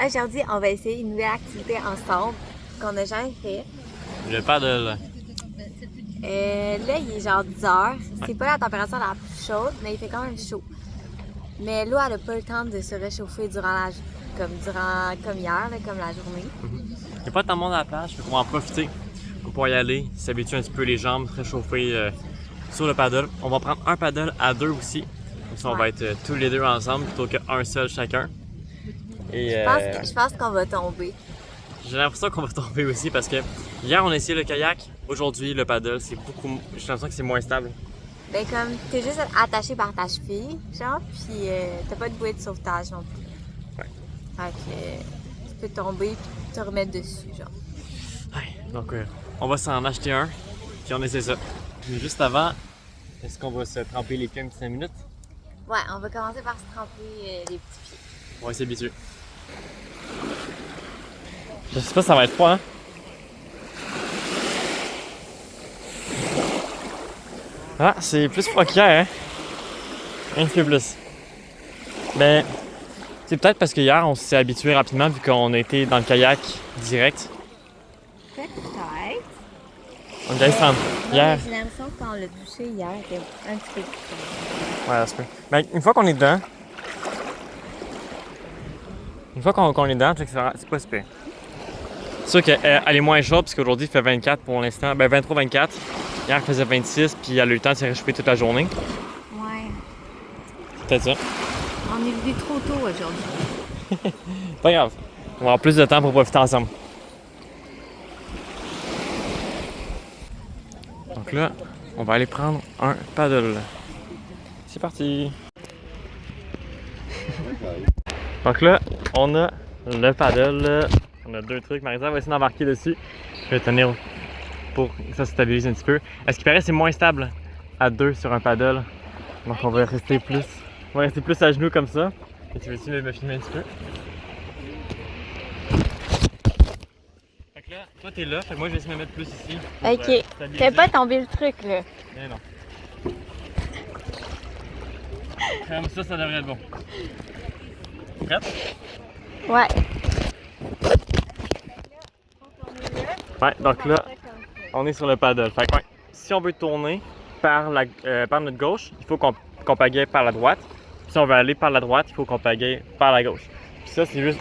Aujourd'hui, on va essayer une nouvelle activité ensemble qu'on n'a jamais fait. Le paddle. Là, il est genre 10 heures. C'est pas la température la plus chaude, mais il fait quand même chaud. Mais l'eau, elle a pas le temps de se réchauffer comme hier, là, comme la journée. Il n'y a pas tant de monde à la plage, on va en profiter pour pouvoir y aller, s'habituer un petit peu les jambes, se réchauffer sur le paddle. On va prendre un paddle à deux aussi. Comme ça, on va être tous les deux ensemble plutôt qu'un seul chacun. Et, Je pense qu'on va tomber. j'ai l'impression qu'on va tomber aussi parce que hier on a essayé le kayak, aujourd'hui le paddle, c'est beaucoup. J'ai l'impression que c'est moins stable. Ben comme, t'es juste attaché par ta cheville, genre, puis t'as pas de bouée de sauvetage non plus. Ouais. Fait que tu peux tomber puis te remettre dessus, genre. Ouais, donc on va s'en acheter un, puis on essaie ça. Mais juste avant, est-ce qu'on va se tremper les pieds un petit 5 minutes? Ouais, on va commencer par se tremper les petits pieds. On va s'habituer. Je sais pas si ça va être froid, hein? Ah, c'est plus froid qu'hier, hein? Un petit peu plus. Mais c'est peut-être parce que hier, on s'est habitué rapidement vu qu'on a été dans le kayak direct. Peut-être. On a descendu hier. J'ai l'impression que quand on l'a touché hier, il était un petit peu plus fort. Ouais, ça se peut. Mais une fois qu'on est dedans, c'est pas super. C'est sûr qu'elle est moins chaude parce qu'aujourd'hui il fait 24 pour l'instant. Ben 23-24. Hier il faisait 26 puis elle a eu le temps de se réchauffer toute la journée. Ouais. C'est peut-être ça. On est venu trop tôt aujourd'hui. Pas grave. On va avoir plus de temps pour profiter ensemble. Donc là, on va aller prendre un paddle. C'est parti! Donc là, on a le paddle. On a deux trucs. Marisa va essayer d'embarquer dessus. Je vais tenir pour que ça se stabilise un petit peu. À ce qui paraît, c'est moins stable à deux sur un paddle. Donc on va rester plus. On va rester plus à genoux comme ça. Et tu veux essayer de me filmer un petit peu? Fait que là, toi t'es là, fait que moi je vais essayer de me mettre plus ici. Ok. Fais pas tomber le truc là. Mais non. Comme ça devrait être bon. Prête? Ouais. Ouais, donc là, on est sur le paddle. Fait que, ouais, si on veut tourner par notre gauche, il faut qu'on pagaie par la droite. Puis si on veut aller par la droite, il faut qu'on pagaie par la gauche. Puis ça, c'est juste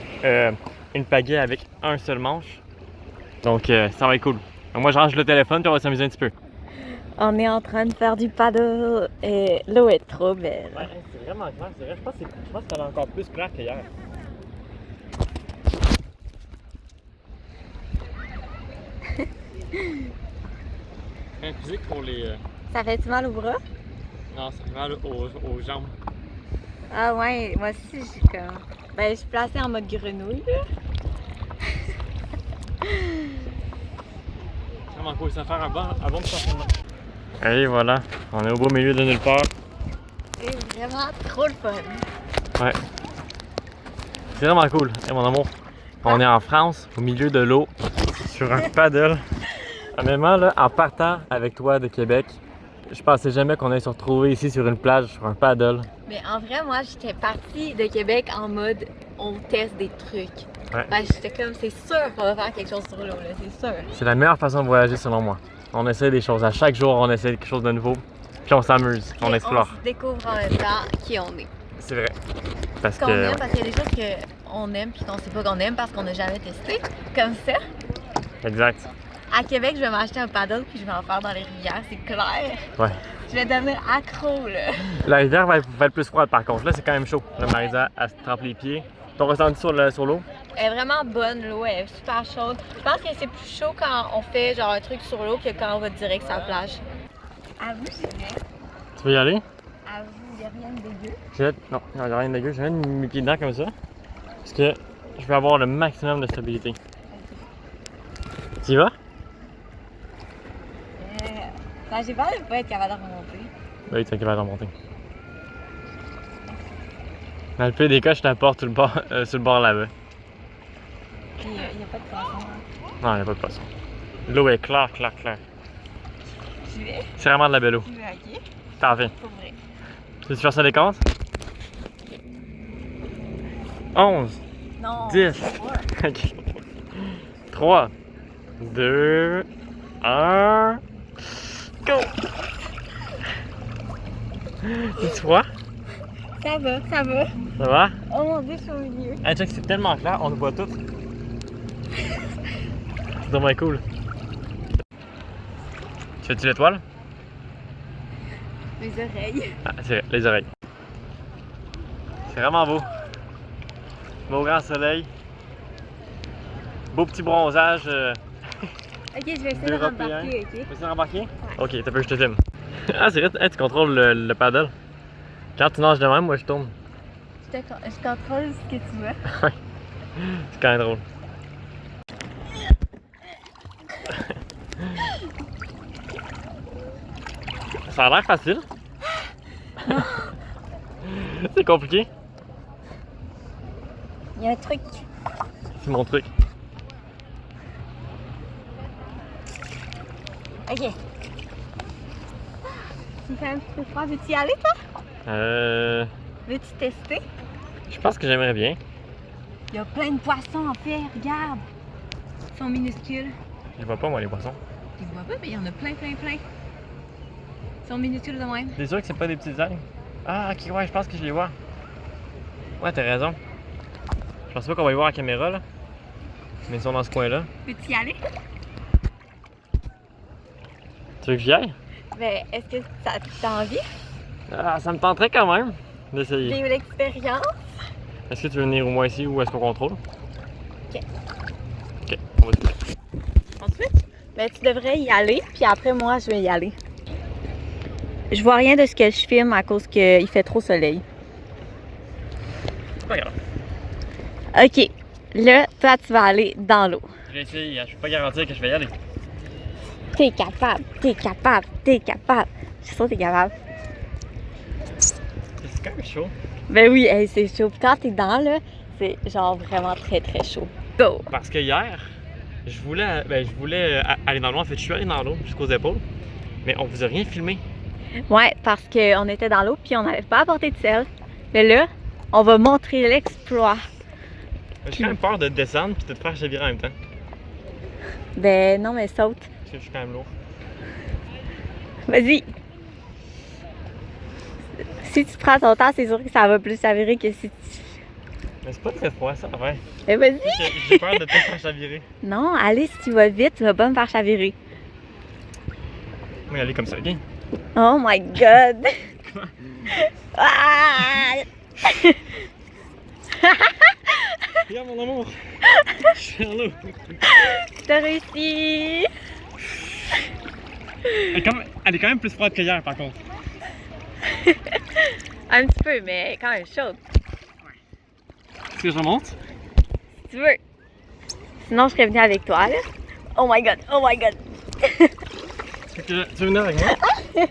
une pagaie avec un seul manche. Donc, ça va être cool. Donc, moi, je range le téléphone puis on va s'amuser un petit peu. On est en train de faire du paddle et l'eau est trop belle. Ouais, c'est vraiment clair, c'est vrai. Je pense que c'est encore plus clair qu'hier. Un physique pour les. Ça fait-tu mal au bras? Non, ça fait mal aux jambes. Ah ouais, moi aussi j'ai comme. Ben je suis placée en mode grenouille là. Vraiment cool, ça va faire un bon stationnement. Et voilà, on est au beau milieu de nulle part. C'est vraiment trop le fun. Ouais. C'est vraiment cool. Et mon amour, on est en France, au milieu de l'eau, sur un paddle. Honnêtement, là, en partant avec toi de Québec, je pensais jamais qu'on allait se retrouver ici sur une plage, sur un paddle. Mais en vrai, moi j'étais partie de Québec en mode on teste des trucs. Ouais. Ben, j'étais comme c'est sûr qu'on va faire quelque chose sur l'eau là, c'est sûr. C'est la meilleure façon de voyager selon moi. On essaie des choses. À chaque jour, on essaie quelque chose de nouveau. Puis on s'amuse, on explore. On se découvre en même temps qui on est. C'est vrai. Parce Qu'on que. aime, parce qu'il y a des choses qu'on aime puis qu'on sait pas qu'on aime parce qu'on n'a jamais testé. Comme ça. Exact. À Québec, je vais m'acheter un paddle puis je vais en faire dans les rivières, c'est clair. Ouais. Je vais devenir accro là. La rivière va être plus froide par contre. Là, c'est quand même chaud. La Marisa, elle se trempe les pieds. Ton ressenti sur l'eau? Elle est vraiment bonne, l'eau, elle est super chaude. Je pense que c'est plus chaud quand on fait genre un truc sur l'eau que quand on va direct sur la plage. À vous, c'est vrai. Tu veux y aller? À vous, il n'y a rien de dégueu. Non, il n'y a rien de dégueu. Je vais mettre mes pieds dedans comme ça. Parce que je vais avoir le maximum de stabilité. Tu y vas? Ben, j'ai peur de ne pas être capable de remonter. Oui, tu es capable de remonter. Dans le pire des cas, je t'apporte sur le bord là-bas. Il n'y a pas de poisson. Non, il n'y a pas de poisson. L'eau est claire. J'y vais. C'est vraiment de la belle eau. J'y vais, ok? T'en fais. Pour vrai. Tu veux faire ça des comptes? 11, Non. 10. Ok. 3, 2, 1. Go! Tu vois? Ça va, ça va. Ça va? Oh mon dieu, je suis au milieu. Hey, check, c'est tellement clair, on le voit tout. C'est vraiment cool. Tu fais-tu l'étoile? Les oreilles. Ah, c'est vrai, les oreilles. C'est vraiment beau. Beau grand soleil. Beau petit bronzage. Ok, je vais essayer de Européen. rembarquer, ok? Tu veux essayer d'embarquer? Ok, t'as peu, je te filme. Ah, c'est vrai, hey, tu contrôles le paddle. Quand tu nages de même, moi je tourne. Je contrôle ce que tu veux. Ouais. C'est quand même drôle. Ça a l'air facile. C'est compliqué. Il y a un truc. C'est mon truc. Ok. Il fait un petit peu froid. Veux-tu y aller, toi? Veux-tu tester? Je pense que j'aimerais bien. Il y a plein de poissons, en fait. Regarde. Ils sont minuscules. Je vois pas, moi, les poissons. Tu vois pas, mais il y en a plein, plein, plein. Ils sont minuscules de même. T'es sûr que c'est pas des petites algues? Ah, ok, ouais, je pense que je les vois. Ouais, t'as raison. Je pense pas qu'on va les voir à la caméra, là. Mais ils sont dans ce coin-là. Veux-tu y aller? Tu veux que j'y aille? Ben, est-ce que ça t'a envie? Ah, ça me tenterait quand même d'essayer. Vivre l'expérience? Est-ce que tu veux venir au moins ici ou est-ce qu'on contrôle? Ok. Ok, on va switch. On switch? Ben, tu devrais y aller, puis après, moi, je vais y aller. Je vois rien de ce que je filme à cause qu'il fait trop soleil. C'est pas grave. Ok. Là, toi, tu vas aller dans l'eau. Je vais essayer, hein. Je peux pas garantir que je vais y aller. T'es capable, t'es capable, t'es capable. Je suis sûre que t'es capable. C'est quand même chaud. Ben oui, hey, c'est chaud. Puis quand t'es dans, là, c'est genre vraiment très, très chaud. Go! Parce que hier, je voulais aller dans l'eau. En fait, je suis allé dans l'eau jusqu'aux épaules. Mais on vous a rien filmé. Ouais, parce qu'on était dans l'eau puis on n'avait pas apporté de sel. Mais là, on va montrer l'exploit. J'ai quand même peur de descendre puis de te faire chavirer en même temps. Ben non, mais saute. Parce que je suis quand même lourd. Vas-y! Si tu prends ton temps, c'est sûr que ça va plus chavirer que si tu... Mais c'est pas très froid ça, ouais. Ben vas-y! J'ai peur de te faire chavirer. Non, allez, si tu vas vite, tu vas pas me faire chavirer. Moi, y aller comme ça, ok? Oh my god! Ah! Regarde mon amour! Je suis en l'eau! T'as réussi! Elle est quand même plus froide que hier par contre. Un petit peu, mais quand même chaude. Est-ce que je remonte? Si tu veux. Sinon, je serais venue avec toi, là. Oh my god! Oh my god! Tu veux venir avec moi?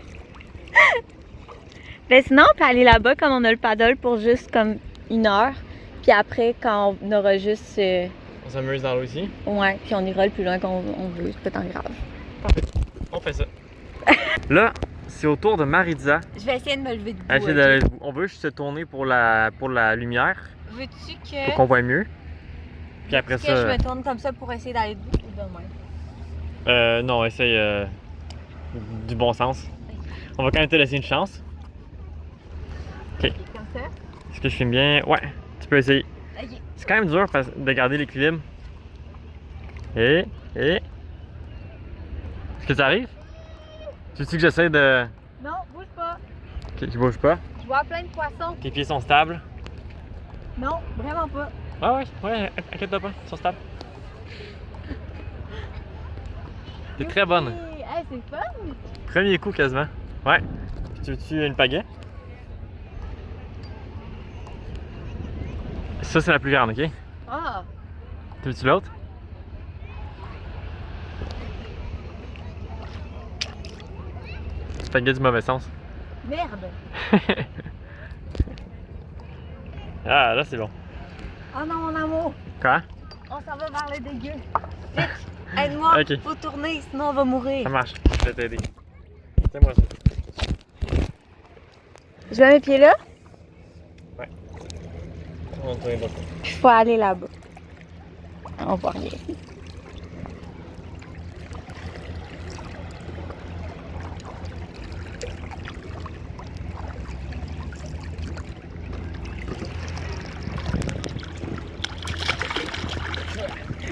Ben sinon, on peut aller là-bas comme on a le paddle pour juste comme 1 heure. Puis après, quand on aura juste... On s'amuse dans l'eau ici. Ouais, puis on ira le plus loin qu'on veut. C'est pas tant grave. Parfait. On fait ça. Là, c'est au tour de Maritza. Je vais essayer de me lever debout. On veut juste se tourner pour la lumière. Veux-tu Pour qu'on voit mieux. Puis après que ça... je me tourne comme ça pour essayer d'aller debout ou de même? Non, essaye du bon sens. On va quand même te laisser une chance. Ok. Comme ça? Est-ce que je filme bien? Ouais, tu peux essayer. Ok. C'est quand même dur de garder l'équilibre. Et... Est-ce que ça arrive? Tu veux que j'essaie de... Non, bouge pas. Ok, tu bouges pas. Je vois plein de poissons. Tes pieds sont stables. Non, vraiment pas. Ouais, inquiète-toi pas, ils sont stables. T'es très bonne. Hey, c'est fun. Premier coup quasiment. Ouais. Tu veux-tu une pagaie? Ça, c'est la plus grande, ok? Ah! Tu veux-tu l'autre? Pagaie du mauvais sens. Merde! Ah, là, c'est bon. Oh non, mon amour! Quoi? On s'en va vers le dégueu. Vite! Aide-moi! Ok. Faut tourner, sinon on va mourir. Ça marche, je vais t'aider. Tiens-moi ça. Je mets mes pieds là? Ouais. On va tourner de l'autre côté. Il faut aller là-bas. On voit rien.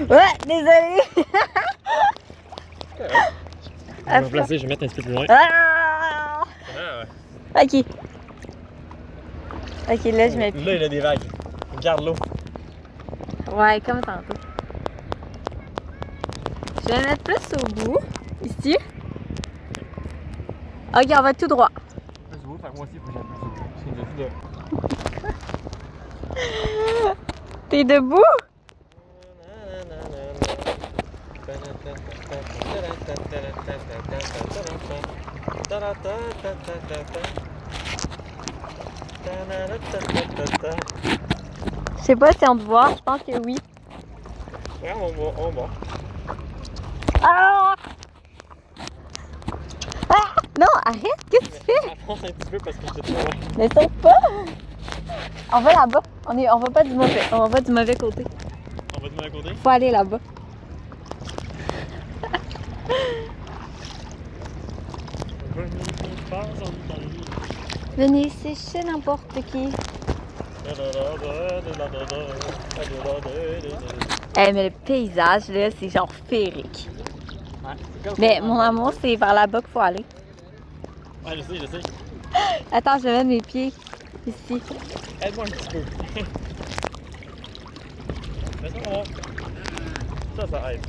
Ouais, désolé. Je vais me placer, je vais mettre un petit peu plus loin. Ah! Ouais. Ok. Ok, là, je mets plus. Là, il y a des vagues. Regarde l'eau. Ouais, comme tantôt. Je vais mettre plus au bout. Ici. Ok, on va tout droit. Plus haut, fait que moi aussi, il faut que j'aille plus haut. Parce que de... T'es debout? Je sais pas si on te voit, je pense que oui. Ouais, on va. Ah! Ah! Non, arrête, qu'est-ce que tu fais? Avance un petit peu parce que je te trop loin. Ne saute pas! On va là-bas. On va pas du mauvais. On va du mauvais côté. On va du mauvais côté? Faut aller là-bas. Venez sécher n'importe qui. Eh, mais le paysage, là, c'est genre féerique. Ouais, c'est comme Mais ça. mon amour, c'est vers là-bas qu'il faut aller. Ouais, je sais. Attends, je vais mettre mes pieds ici. Aide-moi un petit peu. Mais ça, on va. Ça aide.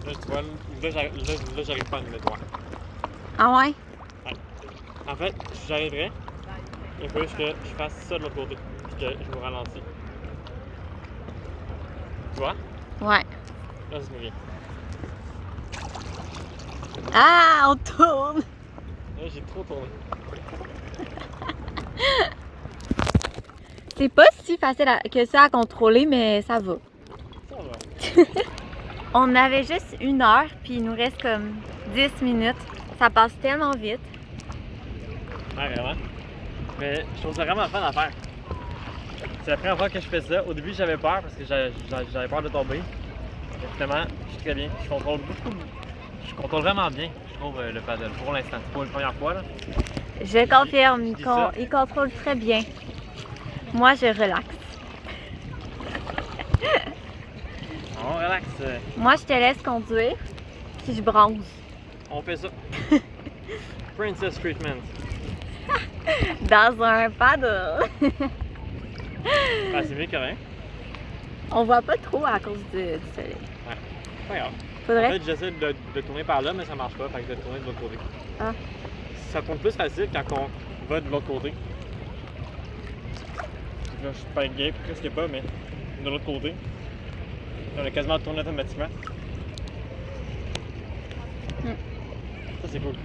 Là, tu vois, là, j'arrive pas à me mettre droit. Ah ouais? En fait, j'arriverais, il faut juste que je fasse ça de l'autre côté, puis que je vous ralentis. Tu vois? Ouais. Là, ça me vient. Ah, on tourne! Là, j'ai trop tourné. C'est pas si facile que ça à contrôler, mais ça va. Ça va. On avait juste 1 heure, puis il nous reste comme 10 minutes. Ça passe tellement vite. Ouais, vraiment. Mais je trouve ça vraiment fun à faire. C'est la première fois que je fais ça. Au début, j'avais peur parce que j'avais peur de tomber. Mais finalement, je suis très bien. Je contrôle vraiment bien, je trouve, le paddle pour l'instant. C'est pas la première fois, là. Je confirme, Je dis ça. il contrôle très bien. Moi, je relaxe. On relaxe. Moi, je te laisse conduire, puis je bronze. On fait ça. Princess treatment. Dans un paddle. Ah, c'est mieux que rien. On voit pas trop à cause du soleil. Ouais. Pas grave. En Faudrait. fait, j'essaie de tourner par là, mais ça marche pas. Fait que je vais tourner de l'autre côté. Ah. Ça tourne plus facile quand on va de l'autre côté. Là, je suis pas gay, presque pas, mais de l'autre côté. Là, on a quasiment tourné automatiquement. Ça, c'est cool.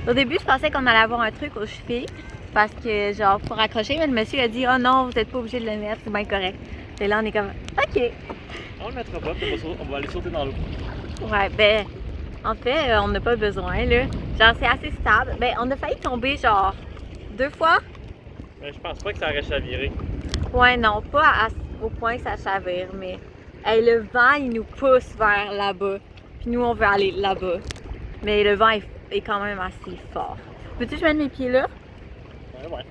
Au début, je pensais qu'on allait avoir un truc aux chevilles. Parce que, genre, pour accrocher, mais le monsieur a dit, oh non, vous n'êtes pas obligé de le mettre, c'est bien correct. Et là, on est comme, ok. On le mettra pas, puis on va aller sauter dans l'eau. Ouais, ben, en fait, on n'a pas besoin, là. Genre, c'est assez stable. Ben, on a failli tomber, genre, 2 fois. Mais je pense pas que ça aurait chaviré. Ouais, non, pas au point que ça chavire, mais hey, le vent, il nous pousse vers là-bas. Puis nous, on veut aller là-bas. Mais le vent est quand même assez fort. Peux-tu que je mette mes pieds là? Ouais.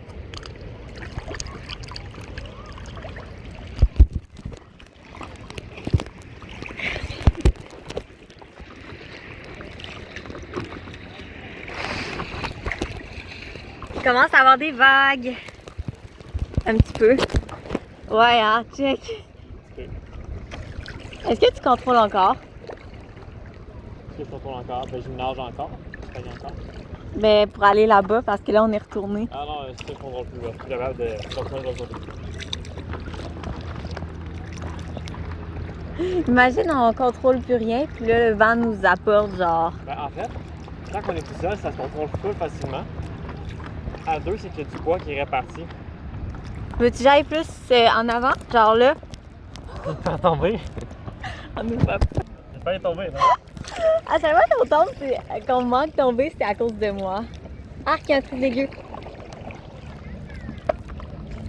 Il commence à avoir des vagues. Un petit peu. Ouais, hein, check. Est-ce que tu contrôles encore? Est-ce que je contrôle encore? Ben, je nage encore. Je gagne encore. Mais pour aller là-bas, parce que là, on est retourné. Ah non, c'est ça, je contrôle plus. Là. Je suis capable de continuer de l'autre côté. Imagine, on contrôle plus rien, puis là, le vent nous apporte, genre. Ben, en fait, quand on est tout seul, ça se contrôle full facilement. À deux, c'est qu'il y a du poids qui est réparti. Veux-tu que j'aille plus en avant? Genre là? Faire tomber. On nous voit pas. J'ai pas tomber, non? À chaque fois qu'on tombe, qu'on manque de tomber, c'est à cause de moi. Arc, il y a un truc dégueu.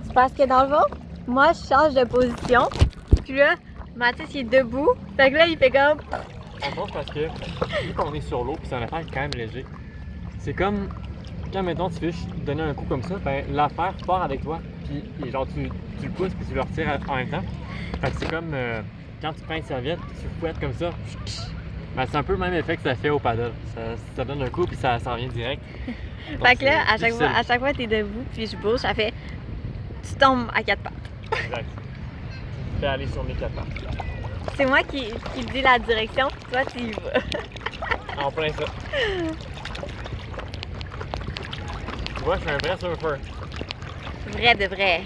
C'est parce que dans le fond, moi je change de position. Puis là, Mathis il est debout. Fait que là, il fait comme. On pense parce que, vu qu'on est sur l'eau, puis c'est un affaire quand même léger, c'est comme quand, mettons, tu fiches donner un coup comme ça, ben l'affaire part avec toi, puis genre tu le pousses, puis tu le retires en même temps. Fait que c'est comme quand tu prends une serviette, puis tu fouettes comme ça, ben c'est un peu le même effet que ça fait au paddle. Ça donne un coup, puis ça s'en vient direct. Donc, Fait que là, à chaque fois t'es debout, puis je bouge, ça fait. Tu tombes à quatre pattes. Exact. Tu fais aller sur mes quatre pattes. C'est moi qui dis la direction, puis toi tu y vas. En plein ça. Tu vois, je suis un vrai surfeur. Vrai de vrai.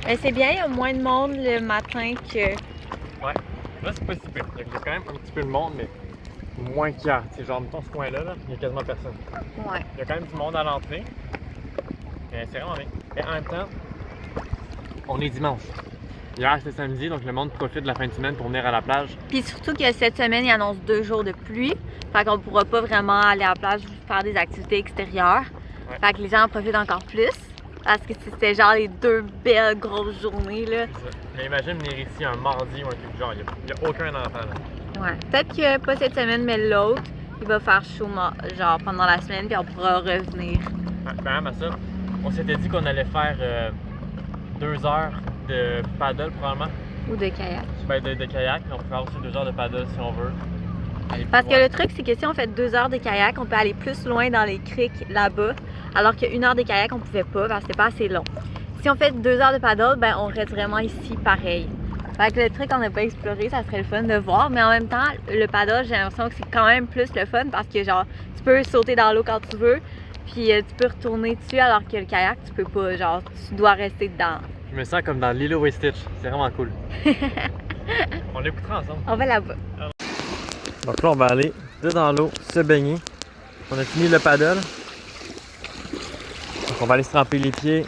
Mais c'est bien, il y a moins de monde le matin que. Ouais. Là, c'est pas si pire. Il y a quand même un petit peu de monde, mais moins qu'hier. C'est genre, mettons, ce coin-là, là, il y a quasiment personne. Ouais. Il y a quand même du monde à l'entrée. Mais c'est vraiment bien. Et en même temps, on est dimanche. Hier, c'était samedi, donc le monde profite de la fin de semaine pour venir à la plage. Puis surtout que cette semaine, il annonce 2 jours de pluie. Fait qu'on pourra pas vraiment aller à la plage faire des activités extérieures. Ouais. Fait que les gens en profitent encore plus. Parce que c'était genre les 2 belles grosses journées là. C'est ça. Mais imagine venir ici un mardi ou un truc du genre, il n'y a aucun enfant là. Ouais. Peut-être que pas cette semaine, mais l'autre, il va faire chaud genre pendant la semaine, puis on pourra revenir. Ouais, ben, à ça, on s'était dit qu'on allait faire 2 heures de paddle probablement. Ou de kayak. Ben, de kayak, mais on peut faire aussi 2 heures de paddle si on veut. Parce que le truc, c'est que si on fait 2 heures de kayak, on peut aller plus loin dans les criques là-bas, alors qu'une heure de kayak, on pouvait pas parce que c'était pas assez long. Si on fait 2 heures de paddle, ben on reste vraiment ici pareil. Fait que le truc qu'on n'a pas exploré, ça serait le fun de voir, mais en même temps, le paddle, j'ai l'impression que c'est quand même plus le fun parce que genre, tu peux sauter dans l'eau quand tu veux, puis tu peux retourner dessus, alors que le kayak, tu peux pas, genre, tu dois rester dedans. Je me sens comme dans Lilo et Stitch, c'est vraiment cool. On l'écoutera ensemble. On va là-bas. Donc là, on va aller dans l'eau, se baigner. On a fini le paddle. Donc on va aller se tremper les pieds.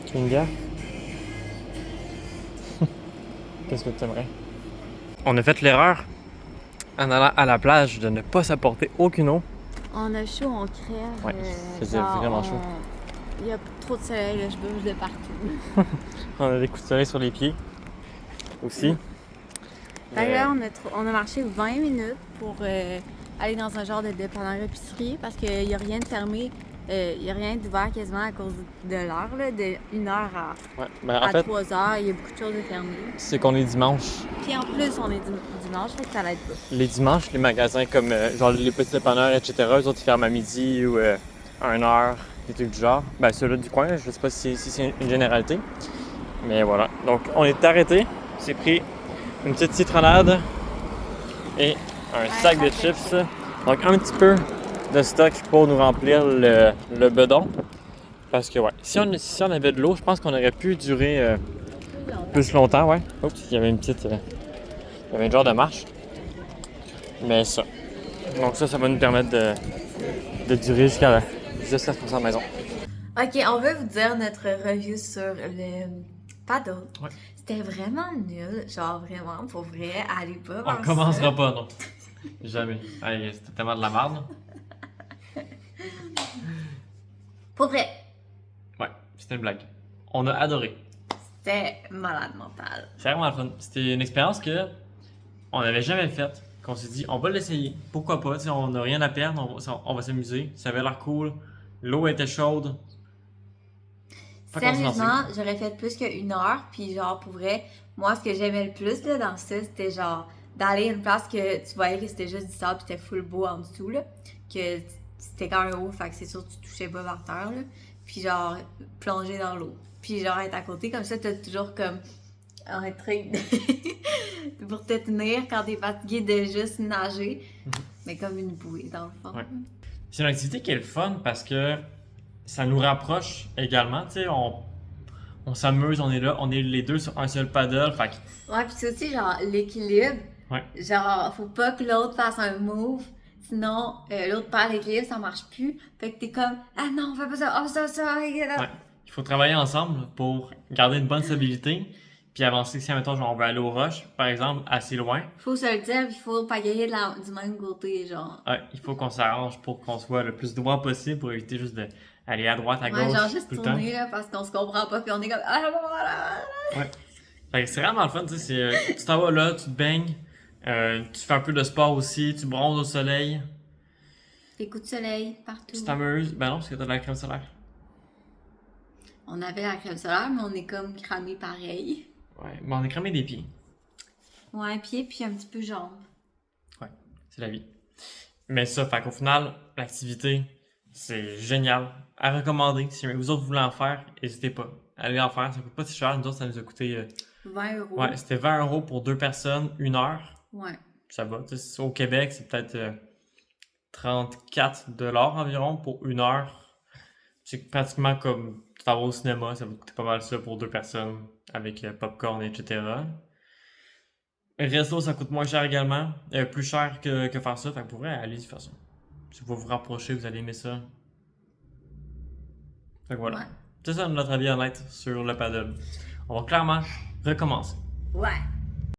Kinga. Qu'est-ce que tu aimerais? On a fait l'erreur, en allant à la plage, de ne pas s'apporter aucune eau. On a chaud, on crève. Ouais, c'est vraiment chaud. Il y a trop de soleil, là, je bouge de partout. On a des coups de soleil sur les pieds aussi. Fait que là, on a marché 20 minutes pour aller dans un genre de dépanneur épicerie parce qu'il n'y a rien de fermé, il n'y a rien d'ouvert quasiment à cause de l'heure, là, de 1 heure en à fait, 3 heures, il y a beaucoup de choses de fermées. c'est qu'on est dimanche. Puis en plus, on est dimanche, fait que ça l'aide pas. Les dimanches, les magasins comme genre les petits dépanneurs, etc., eux autres ils ferment à midi ou à 1h, des trucs du genre. Ben ceux-là du coin, je sais pas si c'est une généralité. Mais voilà. Donc on est arrêté, c'est pris une petite citronnade et un sac de chips. Donc un petit peu de stock pour nous remplir le bedon. Parce que ouais, si on avait de l'eau, je pense qu'on aurait pu durer plus longtemps, ouais. Oups, il y avait une petite... il y avait un genre de marche. Mais ça. Donc ça va nous permettre de durer jusqu'à ce qu'on soit à la maison. Ok, on veut vous dire notre review sur le paddle. Ouais. C'était vraiment nul, genre vraiment, pour vrai, allez pas voir On commencera pas, non. Jamais. Hey, c'était tellement de la merde. Pour vrai, Ouais, c'était une blague. On a adoré. c'était malade mental. C'est vraiment le fun. C'était une expérience que on n'avait jamais faite. Qu'on s'est dit, on va l'essayer. Pourquoi pas? T'sais, on n'a rien à perdre, on va s'amuser. Ça avait l'air cool. L'eau était chaude. Fait qu'on s'est lancé. Sérieusement, j'aurais fait plus qu'une heure, puis genre pour vrai, moi ce que j'aimais le plus là, dans ça, c'était genre d'aller à une place que tu voyais que c'était juste du sable, puis c'était full beau en dessous là, que c'était quand même haut, fait que c'est sûr que tu touchais pas par terre là, puis genre plonger dans l'eau, puis genre être à côté comme ça, t'as toujours comme un truc pour te tenir quand t'es fatigué de juste nager, mais comme une bouée dans le fond. Ouais. C'est une activité qui est le fun parce que ça nous rapproche également. Tu sais, on s'amuse, on est là, on est les deux sur un seul paddle. Fait que... Ouais, puis c'est aussi genre l'équilibre. Ouais. Genre, faut pas que l'autre fasse un move, sinon l'autre perd l'équilibre, ça marche plus. Fait que t'es comme, ah non, on fait pas ça, oh ça, Ouais. Il Il faut travailler ensemble pour garder une bonne stabilité, puis avancer. Si, mettons, genre, on veut aller aux roches, par exemple, assez loin, Faut se le dire, il faut pagayer du même côté, genre. ouais, il faut qu'on s'arrange pour qu'on soit le plus droit possible pour éviter juste d'aller à droite, à Ouais, gauche genre juste tout le temps. tourner, là, parce qu'on se comprend pas, puis on est comme... Ah, voilà. Ouais. Fait que c'est vraiment le fun, tu sais, tu t'en vas là, tu te baignes, tu fais un peu de sport aussi, tu bronzes au soleil, Des coups de soleil partout. tu t'amuses. Ben non, parce que t'as de la crème solaire. On avait la crème solaire, mais on est comme cramé pareil. Ouais, mais on est cramé des pieds. Ouais, pied, puis un petit peu jambes. Ouais, c'est la vie. Mais ça, fait qu'au final, l'activité, c'est génial. À recommander. Si vous autres voulez en faire, n'hésitez pas. Allez en faire, ça coûte pas si cher. Nous autres, ça nous a coûté. 20 euros. Ouais, c'était 20 € pour 2 personnes, 1 heure. Ouais. Ça va. Tu sais, au Québec, c'est peut-être 34 $ environ pour 1 heure. C'est pratiquement comme tu t'en vas au cinéma, ça va coûter pas mal ça pour 2 personnes avec popcorn, etc. Resto, ça coûte moins cher également. Plus cher que faire ça. Fait que pour vrai, allez-y faire ça. Si vous vous rapprochez, vous allez aimer ça. Fait que voilà. Ouais. C'est ça notre avis honnête sur le paddle. On va clairement recommencer. Ouais.